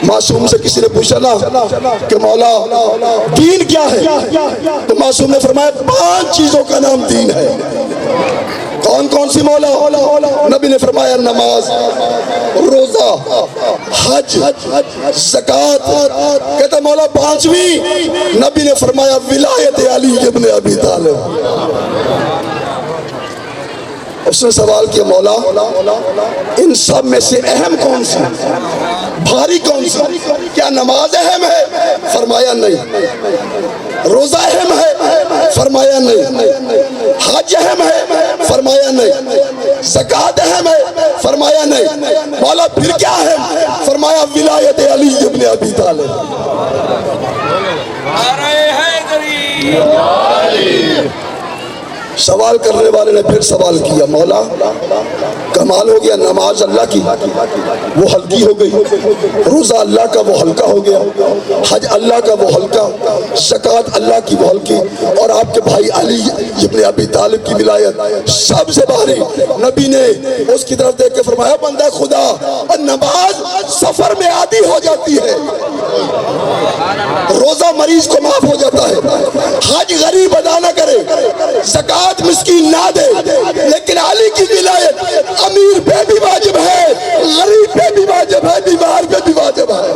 معصوم سے کسی نے پوچھا نا کہ مولا دین کیا ہے، تو معصوم نے فرمایا 5 چیزوں کا نام دین ہے۔ کون کون سی مولا؟ نبی نے فرمایا نماز، روزہ، حج، زکوٰۃ۔ کہتا مولا 5ویں؟ نبی نے فرمایا ولایت علی ابن ابی طالب۔ اس نے سوال کیا مولا ان سب میں سے اہم کون سی، بھاری کون سی؟ کیا نماز اہم ہے؟ فرمایا نہیں۔ روزہ اہم ہے؟ فرمایا نہیں۔ حج اہم ہے؟ فرمایا نہیں۔ زکوٰۃ اہم ہے؟ فرمایا نہیں۔ مولا پھر کیا اہم؟ فرمایا ولایت علی ابن ابی طالب۔ سوال کرنے والے نے پھر سوال کیا مولا کمال ہو گیا، نماز اللہ کی وہ ہلکی ہو گئی، روزہ اللہ کا وہ ہلکا ہو گیا، حج اللہ کا وہ ہلکا، زکوٰۃ اللہ کی وہ ہلکی، اور آپ کے بھائی علی ابن ابی طالب کی ولایت سب سے بھاری۔ نبی نے اس کی طرف دیکھ کے فرمایا بندہ خدا، اور نماز سفر میں عادی ہو جاتی ہے، روزہ مریض کو معاف ہو جاتا ہے، حج غریب ادا نہ کرے، زکوٰۃ مسکین نہ دے، لیکن علی کی ولایت امیر پہ بھی واجب ہے، غریب پہ بھی واجب ہے، بیمار پہ بھی واجب ہے۔